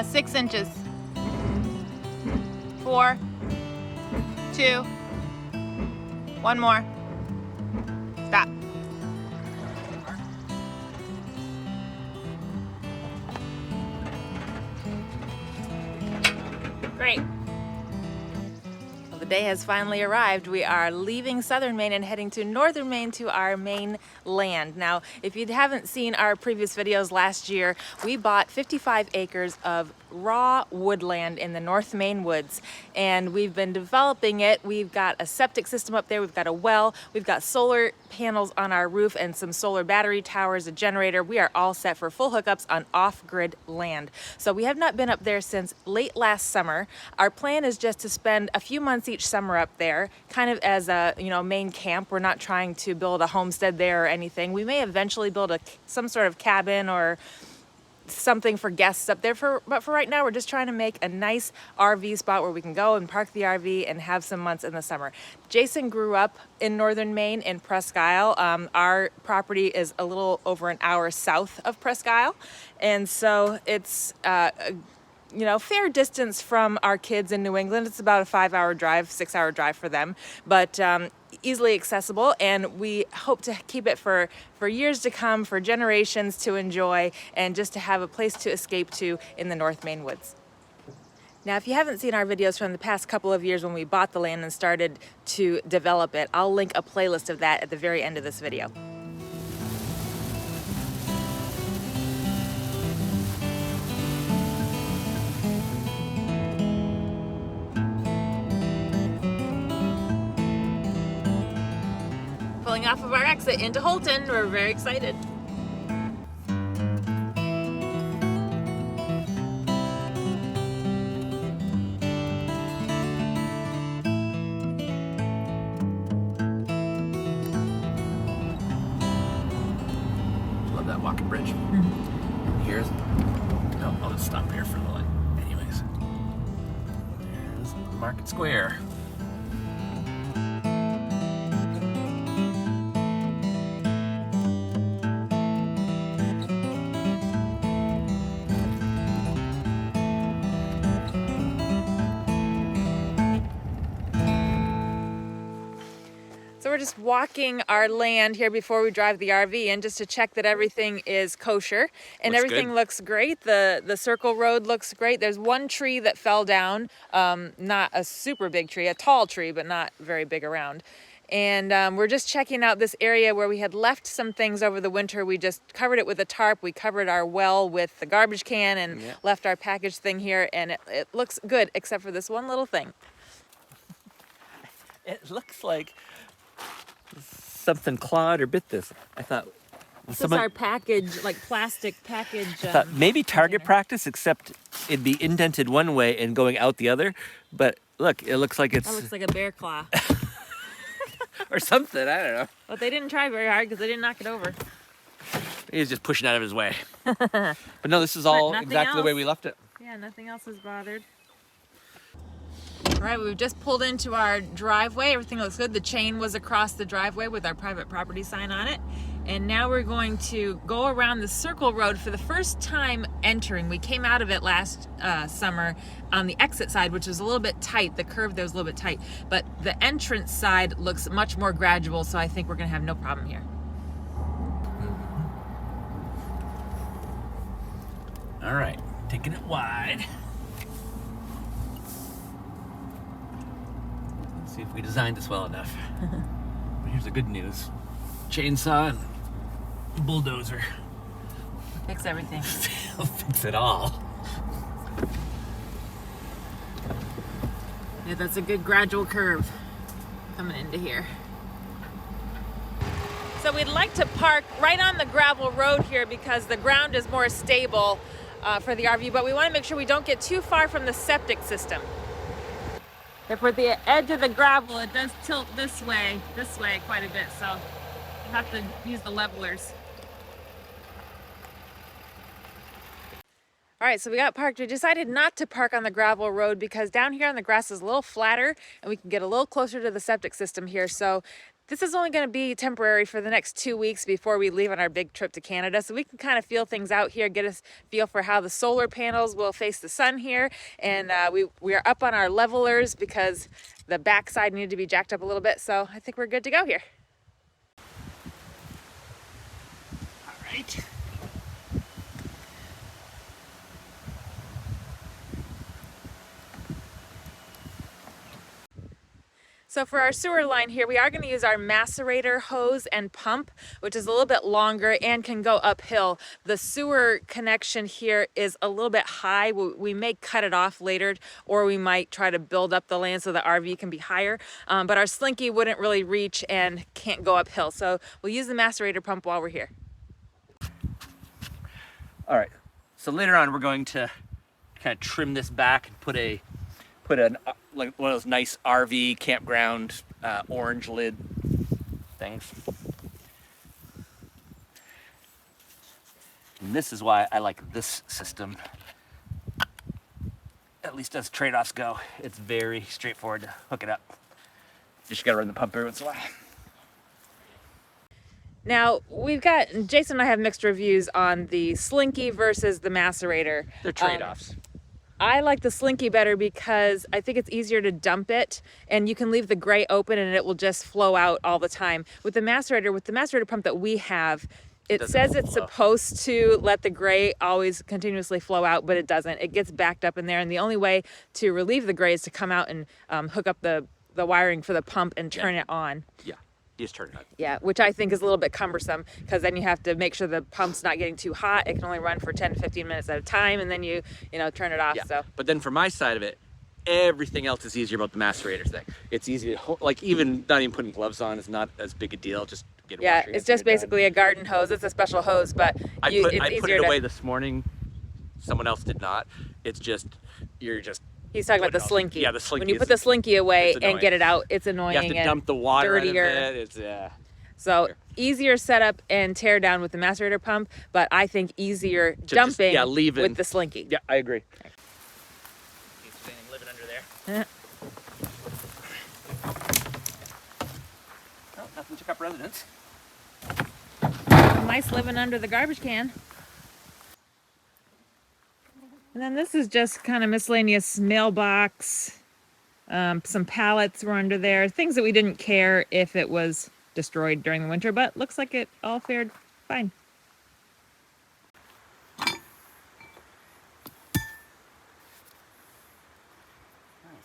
6 inches. 4, 2, 1 more. Stop. Great. Well, the day has finally arrived. We are leaving southern Maine and heading to northern Maine to our Maine land. Now, if you haven't seen our previous videos last year, we bought 55 acres of raw woodland in the North Maine woods, and we've been developing it. We've got a septic system up there, we've got a well, we've got solar panels on our roof and some solar battery towers, a generator. We are all set for full hookups on off-grid land. So we have not been up there since late last summer. Our plan is just to spend a few months each summer up there, kind of as a Maine camp. We're not trying to build a homestead there or anything. We may eventually build some sort of cabin or something for guests up there, but for right now we're just trying to make a nice RV spot where we can go and park the RV and have some months in the summer. Jason grew up in northern Maine in Presque Isle. Our property is a little over an hour south of Presque Isle, and so it's fair distance from our kids in New England. It's about a 5-hour drive, 6-hour drive for them, but easily accessible, and we hope to keep it for years to come, for generations to enjoy, and just to have a place to escape to in the North Maine woods. Now, if you haven't seen our videos from the past couple of years when we bought the land and started to develop it, I'll link a playlist of that at the very end of this video. Pulling off of our exit into Houlton. We're very excited. Love that walking bridge. Here's, I'll just stop here for the light. Anyways, there's Market Square. So we're just walking our land here before we drive the RV in, just to check that everything is kosher, and everything looks great. The circle road looks great. There's one tree that fell down, not a super big tree, a tall tree, but not very big around. And we're just checking out this area where we had left some things over the winter. We just covered it with a tarp. We covered our well with the garbage can and left our package thing here, and it looks good, except for this one little thing. It looks like something clawed or bit this. I thought this is our package, like plastic package. I thought maybe target practice, except it'd be indented one way and going out the other. But look, it looks like it's. That looks like a bear claw. Or something, I don't know. But they didn't try very hard because they didn't knock it over. He was just pushing out of his way. But no, this is all exactly the way we left it. Yeah, nothing else is bothered. All right, we've just pulled into our driveway. Everything looks good. The chain was across the driveway with our private property sign on it. And now we're going to go around the circle road for the first time entering. We came out of it last summer on the exit side, which was a little bit tight. The curve there was a little bit tight. But the entrance side looks much more gradual, so I think we're going to have no problem here. All right, taking it wide. Let's see if we designed this well enough. But here's the good news. Chainsaw and bulldozer. Fix everything. They'll fix it all. Yeah, that's a good gradual curve coming into here. So we'd like to park right on the gravel road here because the ground is more stable for the RV, but we want to make sure we don't get too far from the septic system. If we're at the edge of the gravel, it does tilt this way quite a bit, so you have to use the levelers. All right, so we got parked. We decided not to park on the gravel road because down here on the grass is a little flatter and we can get a little closer to the septic system here. So This is only going to be temporary for the next 2 weeks before we leave on our big trip to Canada. So we can kind of feel things out here, get a feel for how the solar panels will face the sun here. And we are up on our levelers because the backside needed to be jacked up a little bit. So I think we're good to go here. All right. So for our sewer line here, we are going to use our Macerator hose and pump, which is a little bit longer and can go uphill. The sewer connection here is a little bit high. We may cut it off later, or we might try to build up the land so the RV can be higher. But our slinky wouldn't really reach and can't go uphill. So we'll use the Macerator pump while we're here. All right. So later on, we're going to kind of trim this back and put an like one of those nice RV campground orange lid things. And this is why I like this system. At least as trade-offs go, it's very straightforward to hook it up. Just gotta run the pump every once in a while. Now, Jason and I have mixed reviews on the Slinky versus the Macerator. They're trade-offs. I like the Slinky better because I think it's easier to dump it, and you can leave the gray open and it will just flow out all the time. With the Macerator pump that we have, it says it's supposed to let the gray always continuously flow out, but it doesn't. It gets backed up in there, and the only way to relieve the gray is to come out and hook up the wiring for the pump and turn it on. Yeah, you just turn it on. Yeah, which I think is a little bit cumbersome because then you have to make sure the pump's not getting too hot. It can only run for 10 to 15 minutes at a time, and then you turn it off. Yeah. So, but then for my side of it, everything else is easier about the Macerator thing. It's easy to, like, even not even putting gloves on is not as big a deal. Just get a washer. It's just basically a garden hose. It's a special hose, but I put it away this morning. Someone else did not. It's just, He's talking about the Slinky. Yeah, the Slinky. When you put the Slinky away and get it out, it's annoying. You have to dump the water dirtier. out of it. It's So easier setup and tear down with the Macerator pump, but I think easier dumping with the Slinky. Yeah, I agree. He's living under there. Oh, nothing took up residence. Nice living under the garbage can. And then this is just kind of miscellaneous mailbox. Some pallets were under there. Things that we didn't care if it was destroyed during the winter, but looks like it all fared fine. Alright,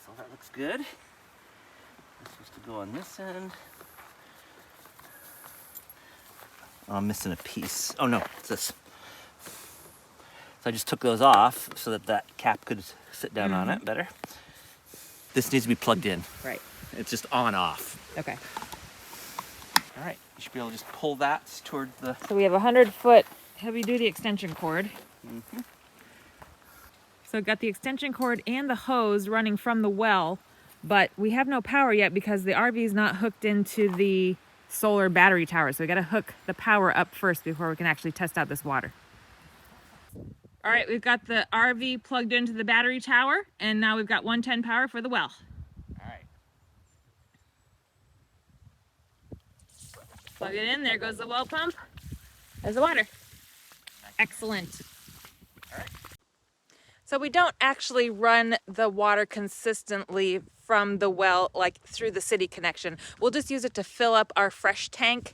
so that looks good. This was to go on this end. Oh, I'm missing a piece. Oh no, it's this. So I just took those off so that cap could sit down on it better. This needs to be plugged in. Right. It's just on off. Okay. All right, you should be able to just pull that toward the... So we have a 100-foot heavy-duty extension cord. So got the extension cord and the hose running from the well, but we have no power yet because the RV is not hooked into the solar battery tower. So we got to hook the power up first before we can actually test out this water. All right, we've got the RV plugged into the battery tower, and now we've got 110 power for the well. All right. Plug it in, there goes the well pump. There's the water. Excellent. All right. So we don't actually run the water consistently from the well, like through the city connection. We'll just use it to fill up our fresh tank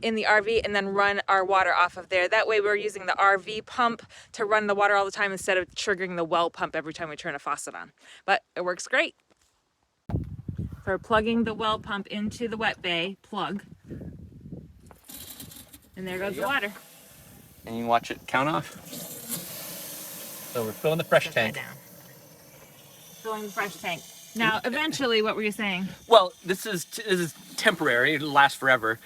in the RV and then run our water off of there. That way we're using the RV pump to run the water all the time instead of triggering the well pump every time we turn a faucet on. But it works great. So we're plugging the well pump into the wet bay plug. And there goes the water. And you can watch it count off. So we're filling the fresh tank. Filling the fresh tank. Now, eventually, what were you saying? Well, this is temporary. It'll last forever.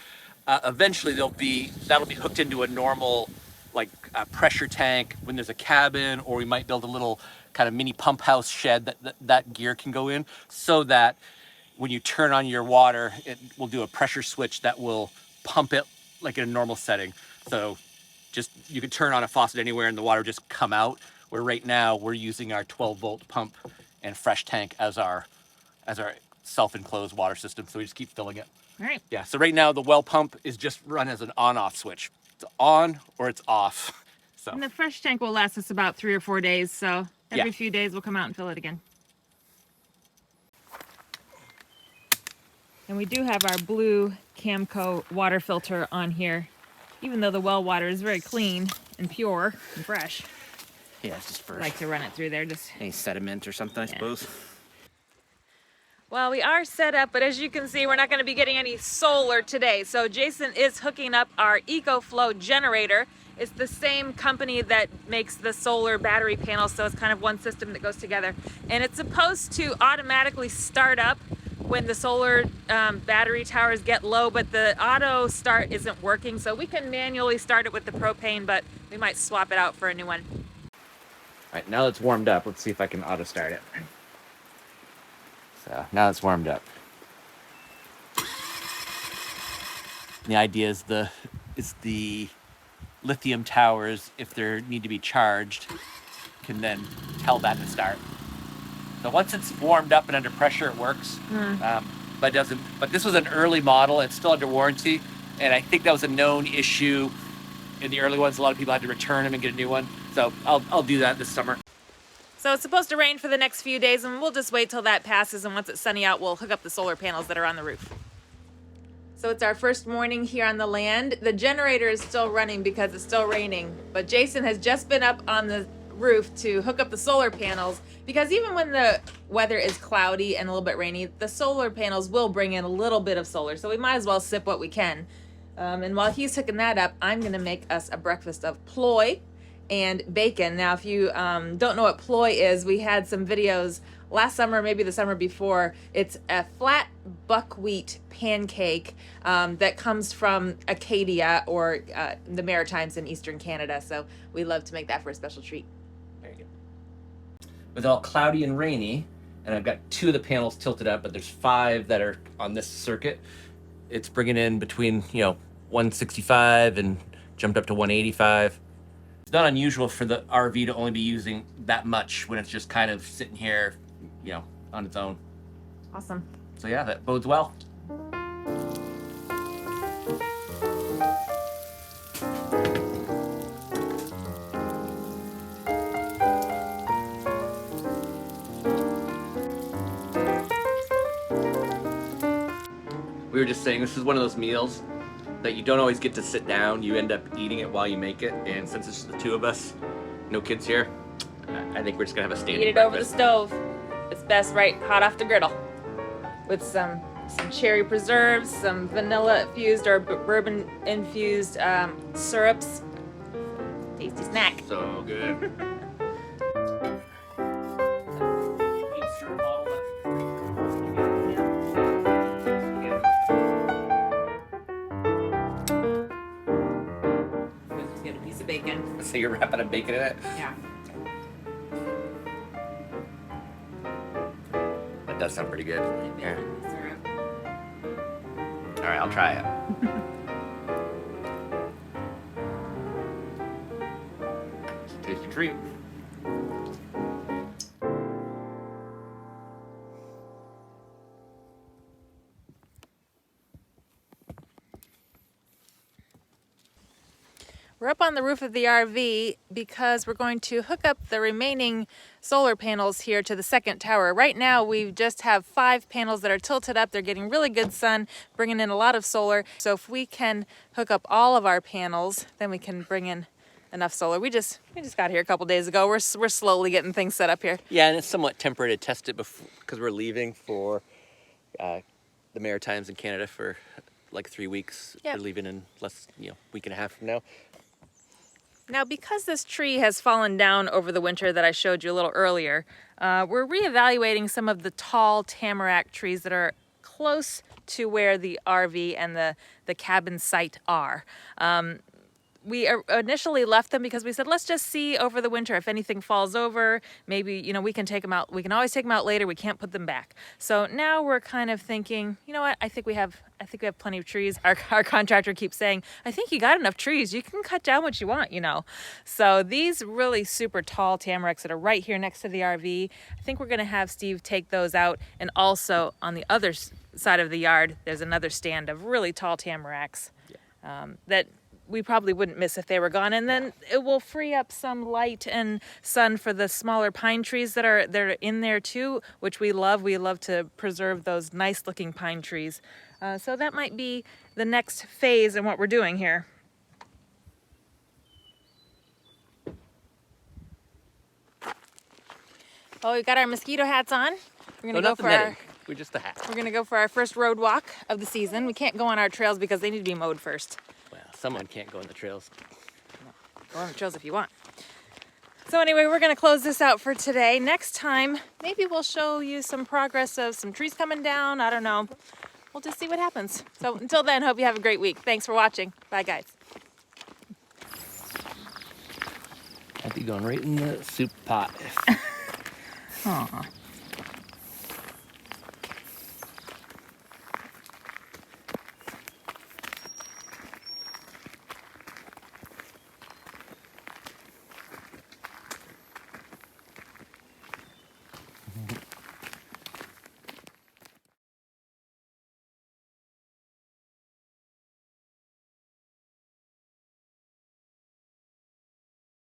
Eventually, that'll be hooked into a normal, like pressure tank when there's a cabin, or we might build a little kind of mini pump house shed that gear can go in, so that when you turn on your water, it will do a pressure switch that will pump it like in a normal setting. So just you can turn on a faucet anywhere and the water just come out. Where right now we're using our 12-volt pump and fresh tank as our self-enclosed water system, so we just keep filling it. All right. Yeah, so right now the well pump is just run as an on-off switch. It's on or it's off. So. And the fresh tank will last us about 3 or 4 days, so every few days we'll come out and fill it again. And we do have our blue Camco water filter on here, even though the well water is very clean and pure and fresh. Yeah, it's just for I like to run it through there. Just any sediment or something, I suppose. Well, we are set up, but as you can see, we're not going to be getting any solar today. So Jason is hooking up our EcoFlow generator. It's the same company that makes the solar battery panels, so it's kind of one system that goes together. And it's supposed to automatically start up when the solar battery towers get low, but the auto start isn't working. So we can manually start it with the propane, but we might swap it out for a new one. All right, now it's warmed up. Let's see if I can auto start it. So now it's warmed up. The idea is the lithium towers, if they need to be charged, can then tell that to start. So once it's warmed up and under pressure, it works. But this was an early model. It's still under warranty, and I think that was a known issue in the early ones. A lot of people had to return them and get a new one. So I'll do that this summer. So it's supposed to rain for the next few days, and we'll just wait till that passes, and once it's sunny out, we'll hook up the solar panels that are on the roof. So it's our first morning here on the land. The generator is still running because it's still raining, but Jason has just been up on the roof to hook up the solar panels, because even when the weather is cloudy and a little bit rainy, the solar panels will bring in a little bit of solar, so we might as well sip what we can. And while he's hooking that up, I'm gonna make us a breakfast of ploye and bacon. Now, if you don't know what ploye is, we had some videos last summer, maybe the summer before. It's a flat buckwheat pancake that comes from Acadia or the Maritimes in Eastern Canada. So we love to make that for a special treat. There you go. With all cloudy and rainy, and I've got 2 of the panels tilted up, but there's 5 that are on this circuit. It's bringing in between 165 and jumped up to 185. It's not unusual for the RV to only be using that much when it's just kind of sitting here, on its own. Awesome. So yeah, that bodes well. We were just saying, this is one of those meals that you don't always get to sit down. You end up eating it while you make it. And since it's just the 2 of us, no kids here, I think we're just gonna have a standing Eat it breakfast. over the stove. It's best right hot off the griddle, with some cherry preserves, some vanilla infused or bourbon infused syrups. Tasty snack. So good. Just get a piece of bacon. So you're wrapping a bacon in it? Yeah. That does sound pretty good. Yeah. Syrup. All right, I'll try it. Tasty treat. We're up on the roof of the RV because we're going to hook up the remaining solar panels here to the second tower. Right now, we just have 5 panels that are tilted up. They're getting really good sun, bringing in a lot of solar. So if we can hook up all of our panels, then we can bring in enough solar. We just got here a couple days ago. We're slowly getting things set up here. Yeah, and it's somewhat temporary to test it before, because we're leaving for the Maritimes in Canada for like 3 weeks. Yep. We're leaving in less, week and a half from now. Now, because this tree has fallen down over the winter that I showed you a little earlier, we're reevaluating some of the tall tamarack trees that are close to where the RV and the cabin site are. we initially left them because we said, let's just see over the winter if anything falls over. Maybe, you know, we can take them out. We can always take them out later. We can't put them back. So now we're kind of thinking, you know what? I think we have plenty of trees. Our contractor keeps saying, I think you got enough trees. You can cut down what you want, you know. So these really super tall tamaracks that are right here next to the RV, I think we're going to have Steve take those out. And also on the other side of the yard, there's another stand of really tall tamaracks that we probably wouldn't miss if they were gone. And then it will free up some light and sun for the smaller pine trees that are in there too, which we love. We love to preserve those nice looking pine trees. So that might be the next phase in what we're doing here. Oh, we got our mosquito hats on. We're gonna go for our We're just a hat. We're gonna go for our first road walk of the season. We can't go on our trails because they need to be mowed first. Well, someone can't go on the trails. Go on the trails if you want. So anyway, we're gonna close this out for today. Next time, maybe we'll show you some progress of some trees coming down. I don't know. We'll just see what happens. So until then, hope you have a great week. Thanks for watching. Bye, guys. I'd be going right in the soup pot. Aw.